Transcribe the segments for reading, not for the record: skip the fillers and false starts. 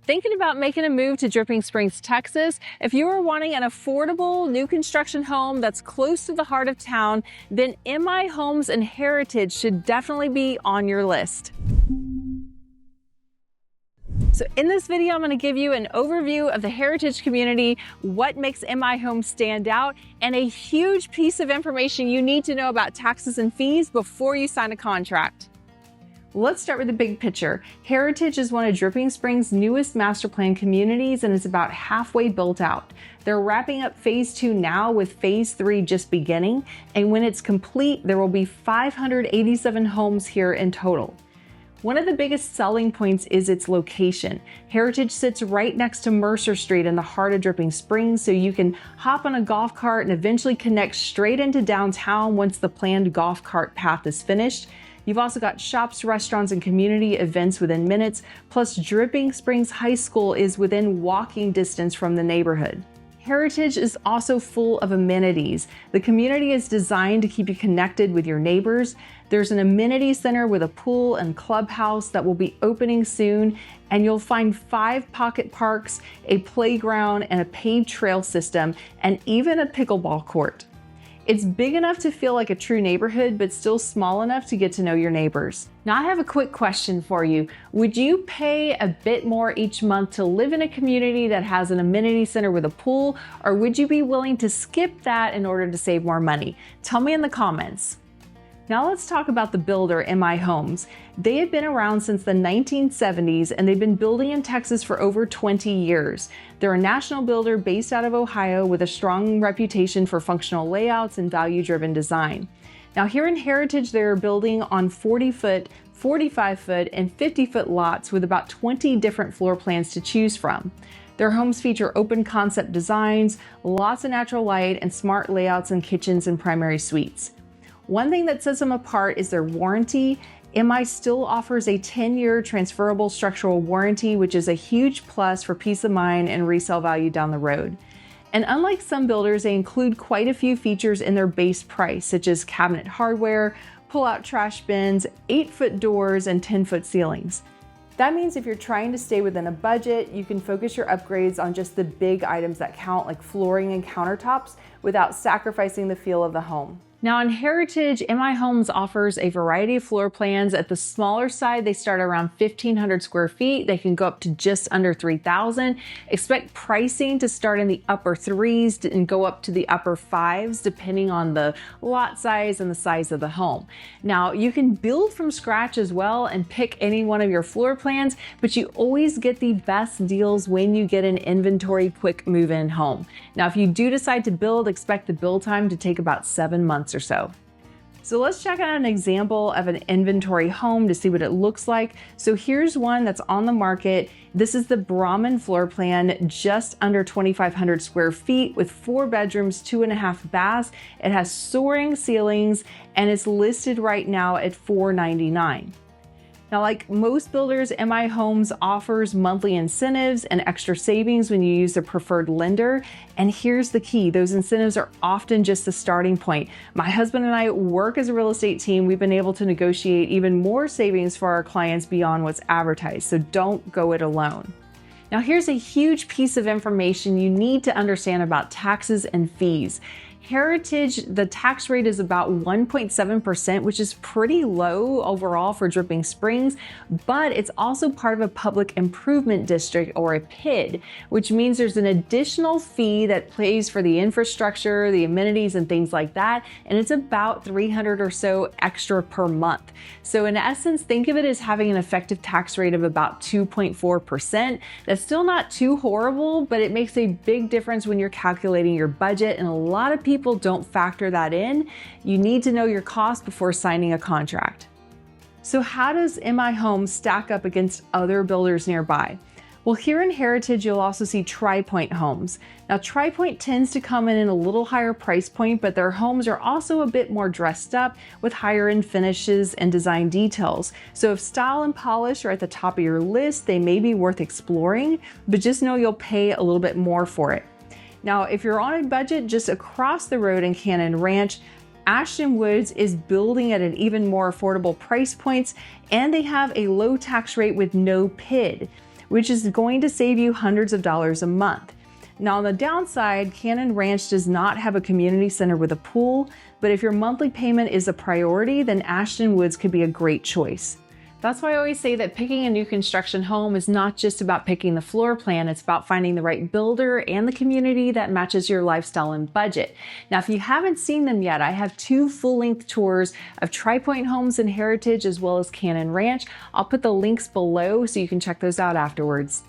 Thinking about making a move to Dripping Springs, Texas? If you are wanting an affordable new construction home that's close to the heart of town, then MI Homes and Heritage should definitely be on your list. So in this video, I'm going to give you an overview of the Heritage community, what makes MI Homes stand out, and a huge piece of information you need to know about taxes and fees before you sign a contract. Let's start with the big picture. Heritage is one of Dripping Springs' newest master plan communities, and it's about halfway built out. They're wrapping up phase 2 now, with phase 3 just beginning. And when it's complete, there will be 587 homes here in total. One of the biggest selling points is its location. Heritage sits right next to Mercer Street in the heart of Dripping Springs, so you can hop on a golf cart and eventually connect straight into downtown once the planned golf cart path is finished. You've also got shops, restaurants, and community events within minutes, plus Dripping Springs High School is within walking distance from the neighborhood. Heritage is also full of amenities. The community is designed to keep you connected with your neighbors. There's an amenity center with a pool and clubhouse that will be opening soon, and you'll find 5 pocket parks, a playground, and a paved trail system, and even a pickleball court. It's big enough to feel like a true neighborhood, but still small enough to get to know your neighbors. Now I have a quick question for you. Would you pay a bit more each month to live in a community that has an amenity center with a pool, or would you be willing to skip that in order to save more money? Tell me in the comments. Now let's talk about the builder, MI Homes. They have been around since the 1970s, and they've been building in Texas for over 20 years. They're a national builder based out of Ohio with a strong reputation for functional layouts and value-driven design. Now here in Heritage, they're building on 40-foot, 45-foot, and 50-foot lots with about 20 different floor plans to choose from. Their homes feature open concept designs, lots of natural light, and smart layouts in kitchens and primary suites. One thing that sets them apart is their warranty. MI still offers a 10-year transferable structural warranty, which is a huge plus for peace of mind and resale value down the road. And unlike some builders, they include quite a few features in their base price, such as cabinet hardware, pull-out trash bins, 8-foot doors, and 10-foot ceilings. That means if you're trying to stay within a budget, you can focus your upgrades on just the big items that count, like flooring and countertops, without sacrificing the feel of the home. Now in Heritage, MI Homes offers a variety of floor plans. At the smaller side, they start around 1,500 square feet. They can go up to just under 3,000. Expect pricing to start in the upper 3s and go up to the upper 5s, depending on the lot size and the size of the home. Now you can build from scratch as well and pick any one of your floor plans, but you always get the best deals when you get an inventory quick move-in home. Now if you do decide to build, expect the build time to take about 7 months or so. So let's check out an example of an inventory home to see what it looks like. So here's one that's on the market. This is the Brahman floor plan, just under 2,500 square feet with 4 bedrooms, 2.5 baths. It has soaring ceilings and it's listed right now at $499. Now, like most builders, MI Homes offers monthly incentives and extra savings when you use the preferred lender. And here's the key, those incentives are often just the starting point. My husband and I work as a real estate team. We've been able to negotiate even more savings for our clients beyond what's advertised, so don't go it alone. Now here's a huge piece of information you need to understand about taxes and fees. Heritage, the tax rate is about 1.7%, which is pretty low overall for Dripping Springs, but it's also part of a public improvement district, or a PID, which means there's an additional fee that pays for the infrastructure, the amenities, and things like that, and it's about $300 or so extra per month. So in essence, think of it as having an effective tax rate of about 2.4%. That's still not too horrible, but it makes a big difference when you're calculating your budget, and a lot of people don't factor that in. You need to know your cost before signing a contract. So how does MI Homes stack up against other builders nearby? Well, here in Heritage, you'll also see Tri-Point homes. Now, Tri-Point tends to come in a little higher price point, but their homes are also a bit more dressed up with higher end finishes and design details. So if style and polish are at the top of your list, they may be worth exploring, but just know you'll pay a little bit more for it. Now, if you're on a budget, just across the road in Cannon Ranch, Ashton Woods is building at an even more affordable price points, and they have a low tax rate with no PID. which is going to save you hundreds of dollars a month. Now, on the downside, Cannon Ranch does not have a community center with a pool, but if your monthly payment is a priority, then Ashton Woods could be a great choice. That's why I always say that picking a new construction home is not just about picking the floor plan, it's about finding the right builder and the community that matches your lifestyle and budget. Now, if you haven't seen them yet, I have 2 full-length tours of Tri-Pointe Homes and Heritage as well as Cannon Ranch. I'll put the links below so you can check those out afterwards.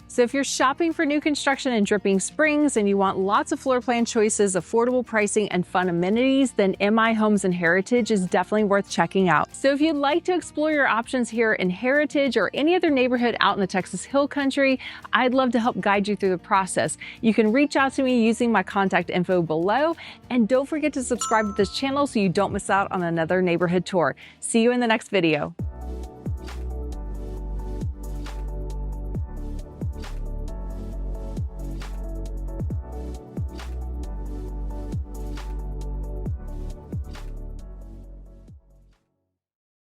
So if you're shopping for new construction in Dripping Springs and you want lots of floor plan choices, affordable pricing, and fun amenities, then MI Homes and Heritage is definitely worth checking out. So if you'd like to explore your options here in Heritage or any other neighborhood out in the Texas Hill Country, I'd love to help guide you through the process. You can reach out to me using my contact info below, and don't forget to subscribe to this channel so you don't miss out on another neighborhood tour. See you in the next video.